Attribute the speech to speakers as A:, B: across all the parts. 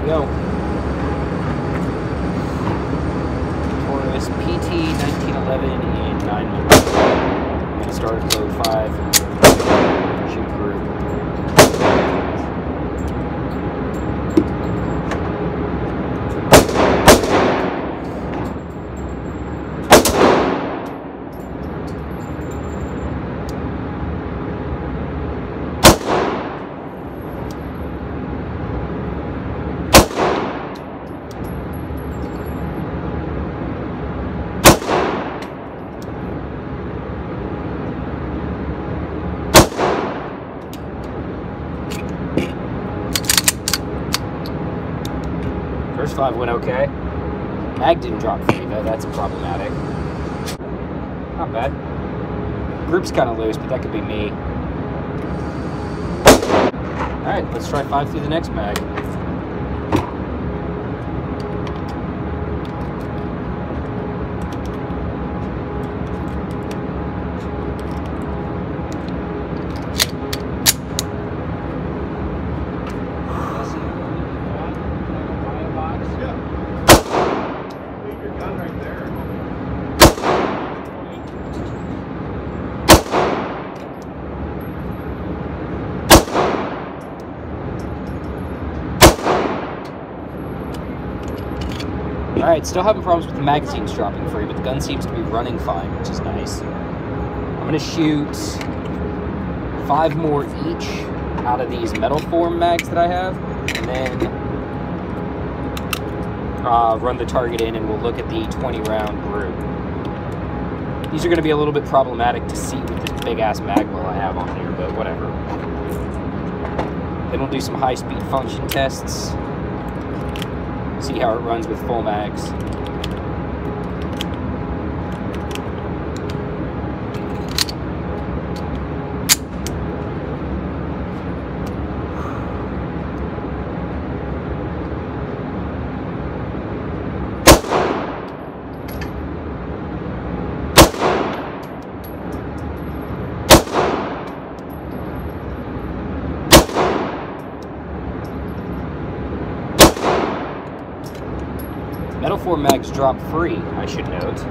A: go. Taurus PT1911 in 9 minutes. I'm going to start at load 5. Shoot group. First 5 went okay. Mag didn't drop free though, that's problematic. Not bad. Group's kind of loose, but that could be me. Alright, let's try 5 through the next mag. Alright, still having problems with the magazines dropping free, but the gun seems to be running fine, which is nice. I'm going to shoot 5 more each out of these metal form mags that I have, and then run the target in, and we'll look at the 20-round group. These are going to be a little bit problematic to see with this big-ass mag well I have on here, but whatever. Then we'll do some high-speed function tests. See how it runs with full mags. Metal 4 mags drop free, I should note.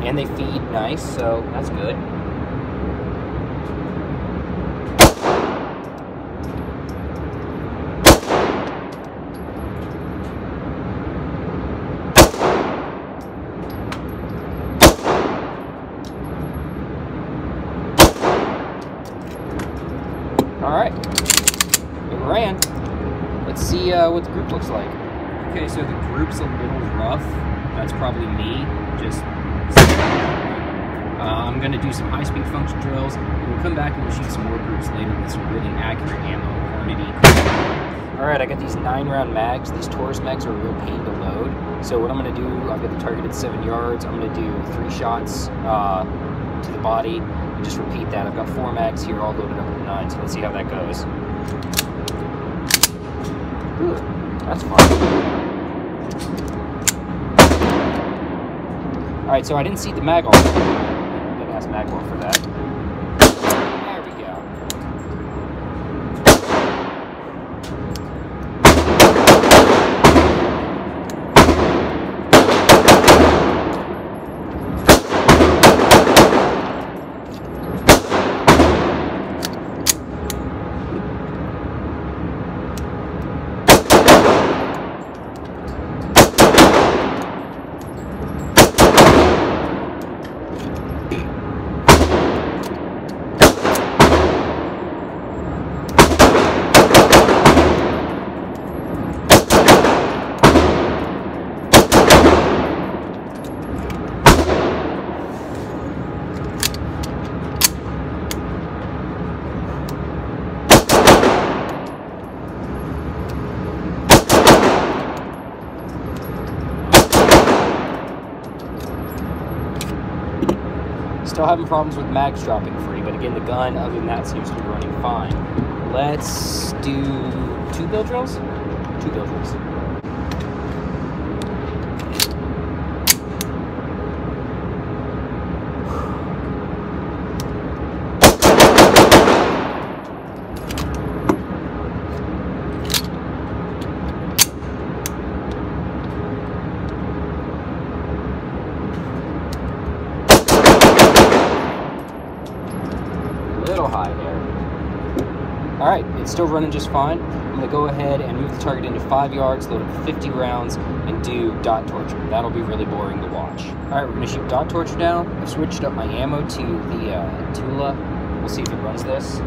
A: And they feed nice, so that's good. Alright, it ran. Let's see what the group looks like. Okay, so the group's a little rough. That's probably me. Just I'm going to do some high-speed function drills. We'll come back and we'll shoot some more groups later with some really accurate ammo quantity. Alright, I got these 9-round mags. These Taurus mags are a real pain to load. So what I'm going to do, I've got the target at 7 yards. I'm going to do 3 shots to the body and just repeat that. I've got 4 mags here all loaded up at 9, so let's see how that goes. Ooh, that's fun. Alright, so I didn't see the mag on. Big ass mag one for that. There we go. Still having problems with mags dropping free, but again, the gun, other than that, seems to be running fine. Let's do 2 bill drills? 2 bill drills. Alright, it's still running just fine. I'm going to go ahead and move the target into 5 yards, load up 50 rounds, and do dot torture. That'll be really boring to watch. Alright, we're going to shoot dot torture now. I've switched up my ammo to the Tula. We'll see if it runs this.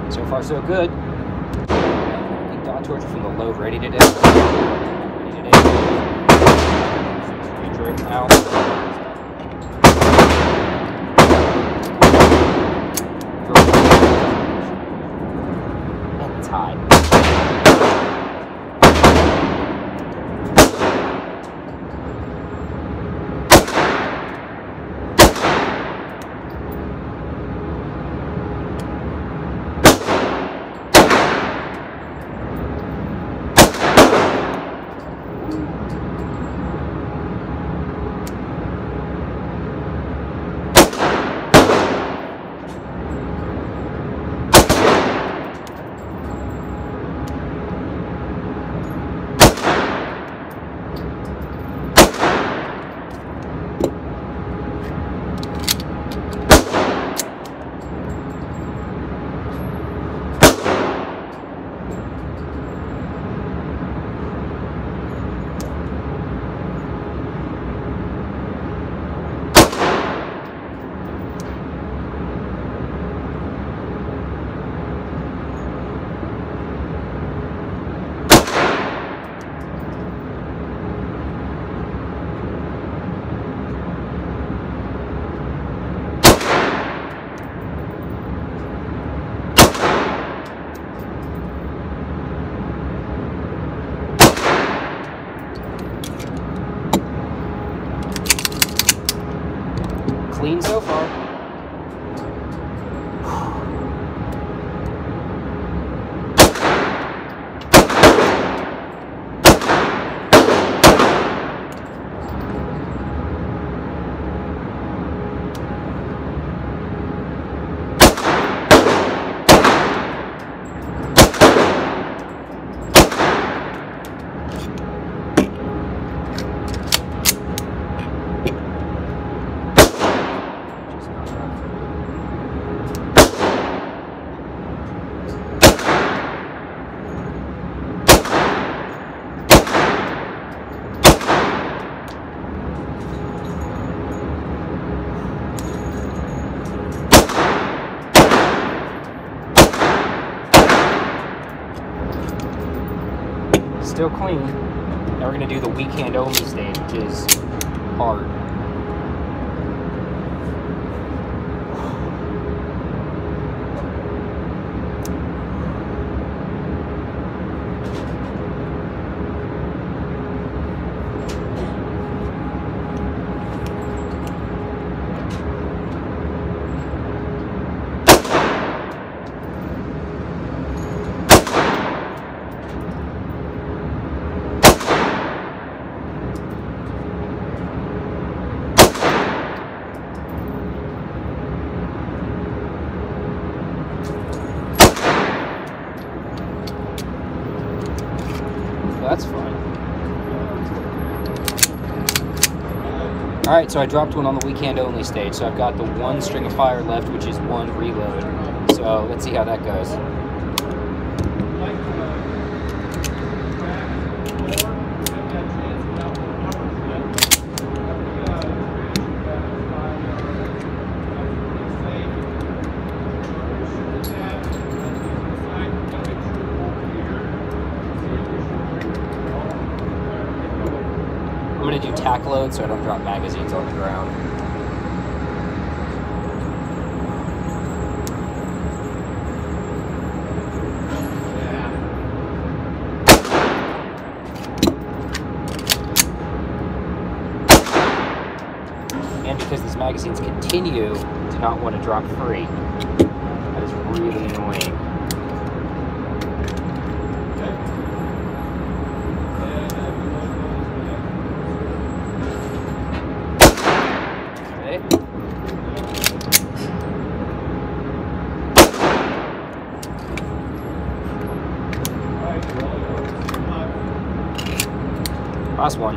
A: So far, so good. Dot torture from the load ready today. Ready today. Out. And it's high. Clean so far. Still clean. Now we're going to do the weak hand only stage, which is hard. That's fine. Alright, so I dropped one on the weak hand only stage, so I've got the one string of fire left, which is one reload. So let's see how that goes. to do tack load so I don't drop magazines on the ground. And because these magazines continue to not want to drop free, that is really annoying. Last one.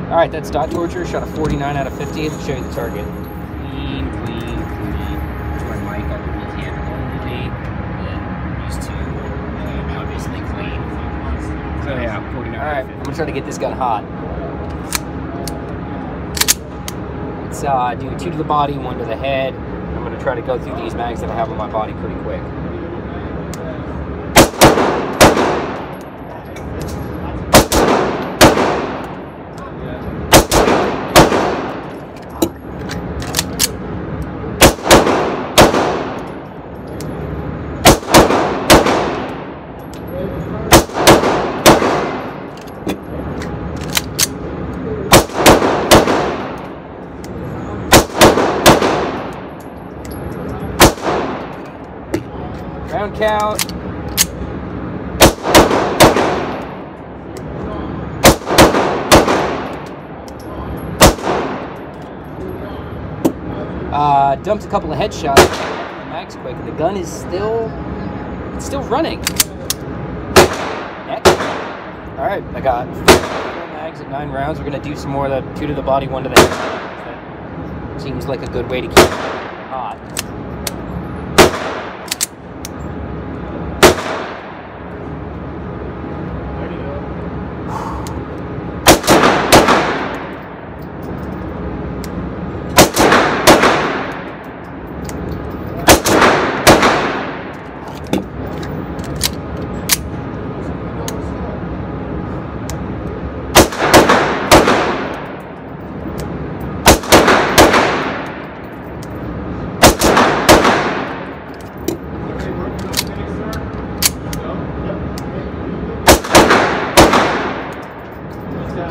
A: Alright, that's Dot Torture. Shot a 49 out of 50. Let me show you the target. Clean, clean, clean. There's my mic on the weekend only. But used to, obviously clean. So yeah, 49. Alright, I'm gonna try to get this gun hot. Let's do 2 to the body, 1 to the head. I'm gonna try to go through these mags that I have on my body pretty quick. Round count. Dumped a couple of headshots. Mag's quick, and the gun is still running. Next. All right, I got 4 mags at 9 rounds. We're gonna do some more of the 2 to the body, 1 to the head. That seems like a good way to keep it hot.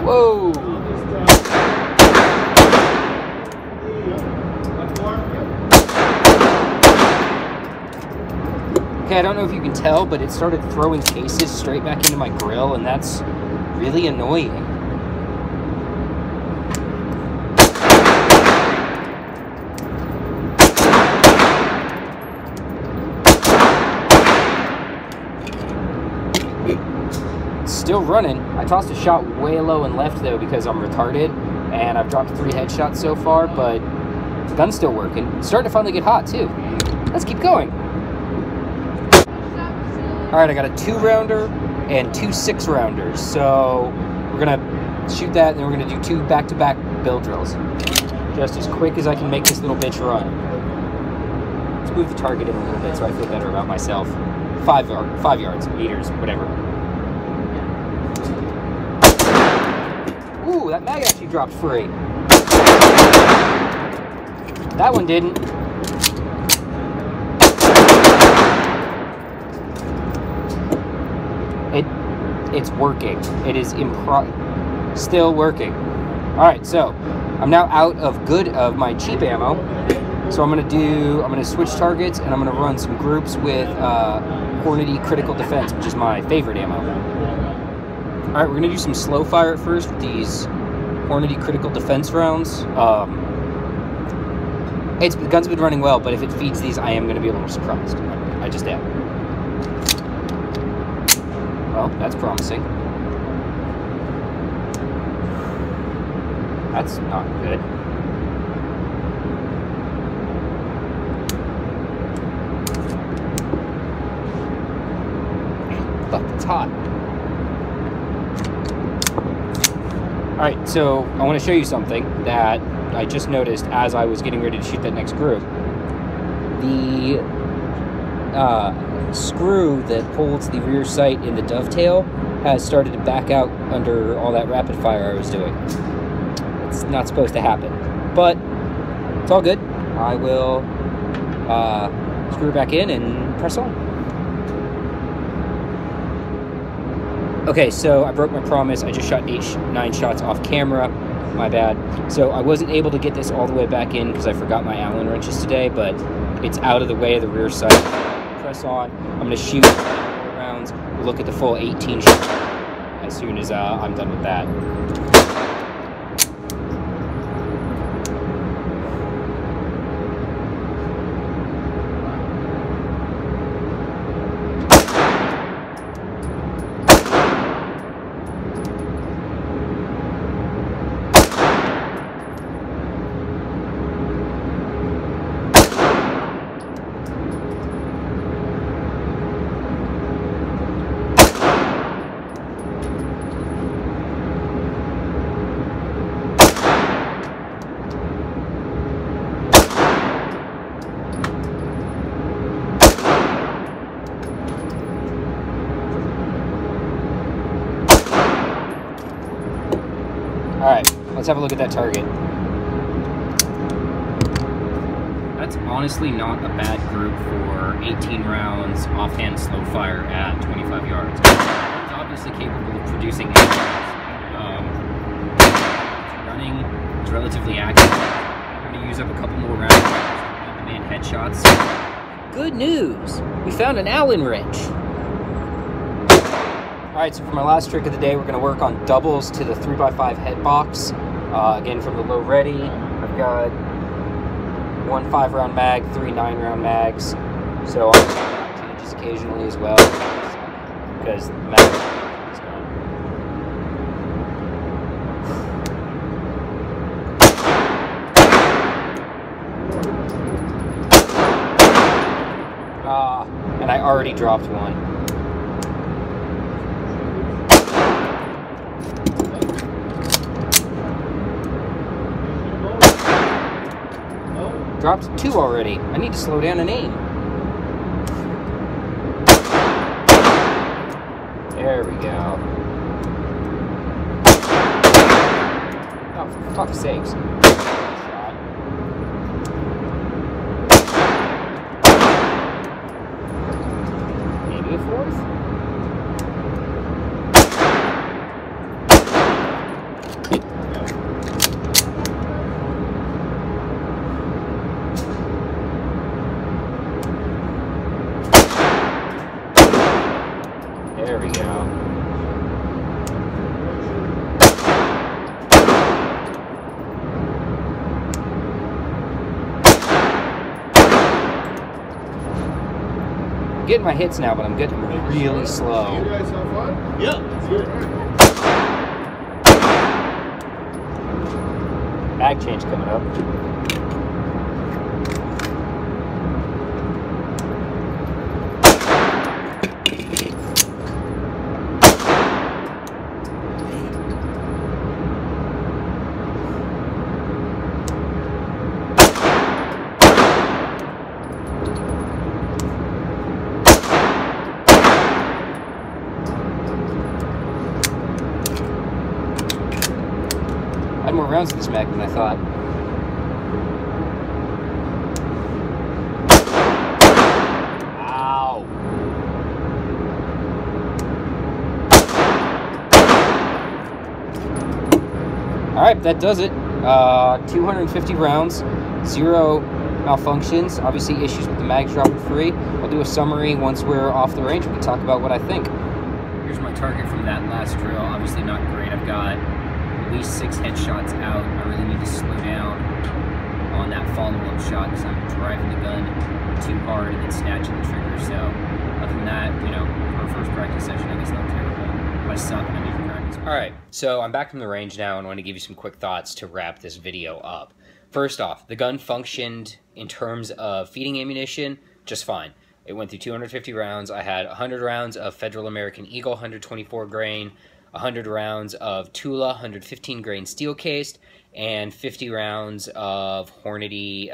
A: Whoa! Okay, I don't know if you can tell, but it started throwing cases straight back into my grill, and that's really annoying. Still running. I tossed a shot way low and left though because I'm retarded, and I've dropped 3 headshots so far, but the gun's still working. It's starting to finally get hot too. Let's keep going. Alright, I got a 2-rounder and 2 6-rounders, so we're gonna shoot that, and then we're gonna do 2 back-to-back bill drills. Just as quick as I can make this little bitch run. Let's move the target in a little bit so I feel better about myself. 5 yards, meters, whatever. Ooh, that mag actually dropped free. That one didn't. It's working. It is still working. Alright, so I'm now out of my cheap ammo. So I'm gonna switch targets, and I'm gonna run some groups with Hornady Critical Defense, which is my favorite ammo. Alright, we're gonna do some slow fire at first with these Hornady Critical Defense rounds. The gun's been running well, but if it feeds these, I am gonna be a little surprised. I just am. Well, that's promising. That's not good. Fuck, it's hot. Alright, so I want to show you something that I just noticed as I was getting ready to shoot that next group. The screw that holds the rear sight in the dovetail has started to back out under all that rapid fire I was doing. It's not supposed to happen, but it's all good. I will screw it back in and press on. Okay, so I broke my promise. I just shot 9 shots off camera. My bad. So I wasn't able to get this all the way back in because I forgot my Allen wrenches today, but it's out of the way of the rear sight. Press on. I'm going to shoot rounds. Look at the full 18 shots as soon as I'm done with that. Alright, let's have a look at that target. That's honestly not a bad group for 18 rounds offhand slow fire at 25 yards. It's obviously capable of producing running, it's relatively accurate. I'm going to use up a couple more rounds on-demand headshots. Good news! We found an Allen wrench! Alright, so for my last trick of the day, we're going to work on doubles to the 3x5 head box. Again, from the low ready, I've got 1 5-round mag, 3 9-round mags. So I'll change this occasionally as well, because the mag is gone. And I already dropped one. Dropped 2 already. I need to slow down and aim. There we go. Oh, for fuck's sakes. Shot. Maybe a 4th? There we go. I'm getting my hits now, but I'm getting really slow.
B: You guys have fun?
C: Yeah.
A: Mag change coming up. I had more rounds in this mag than I thought. Ow. Alright, that does it. 250 rounds, 0 malfunctions, obviously issues with the mags dropping free. I'll do a summary once we're off the range. We can talk about what I think. Here's my target from that last drill. Obviously not great. I've got at least 6 headshots out. I really need to slow down on that follow-up shot because I'm driving the gun too hard and then snatching the trigger. So other than that, you know, for a first practice session, I guess not terrible. But I suck and I need to practice. Alright, so I'm back from the range now and I want to give you some quick thoughts to wrap this video up. First off, the gun functioned in terms of feeding ammunition just fine. It went through 250 rounds. I had 100 rounds of Federal American Eagle 124 grain, 100 rounds of Tula 115 grain steel cased, and 50 rounds of Hornady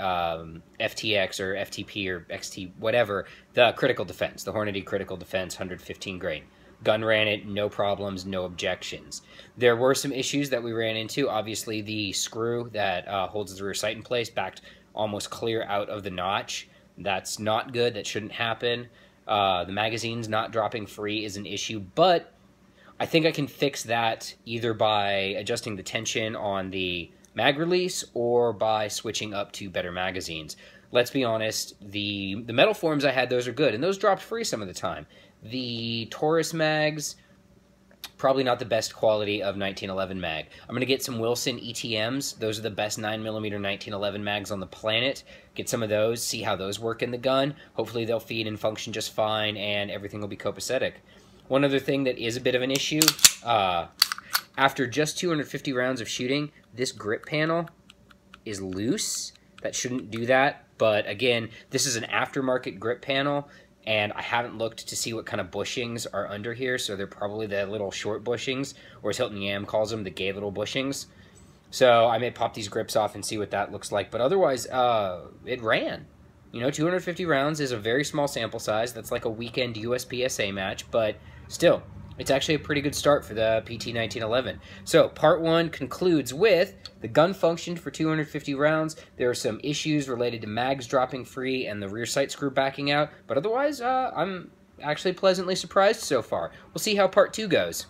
A: FTX or FTP or XT, whatever, the critical defense, the Hornady critical defense 115 grain. Gun ran it, no problems, no objections. There were some issues that we ran into. Obviously, the screw that holds the rear sight in place backed almost clear out of the notch. That's not good. That shouldn't happen. The magazine's not dropping free is an issue, but I think I can fix that either by adjusting the tension on the mag release or by switching up to better magazines. Let's be honest, the metal forms I had, those are good, and those dropped free some of the time. The Taurus mags, probably not the best quality of 1911 mag. I'm going to get some Wilson ETMs. Those are the best 9mm 1911 mags on the planet. Get some of those, see how those work in the gun. Hopefully they'll feed and function just fine, and everything will be copacetic. One other thing that is a bit of an issue, after just 250 rounds of shooting, this grip panel is loose. That shouldn't do that, but again, this is an aftermarket grip panel, and I haven't looked to see what kind of bushings are under here, so they're probably the little short bushings, or as Hilton Yam calls them, the gay little bushings. So I may pop these grips off and see what that looks like, but otherwise, it ran. You know, 250 rounds is a very small sample size. That's like a weekend USPSA match, but still, it's actually a pretty good start for the PT1911. So, part 1 concludes with the gun functioned for 250 rounds. There are some issues related to mags dropping free and the rear sight screw backing out, but otherwise, I'm actually pleasantly surprised so far. We'll see how part 2 goes.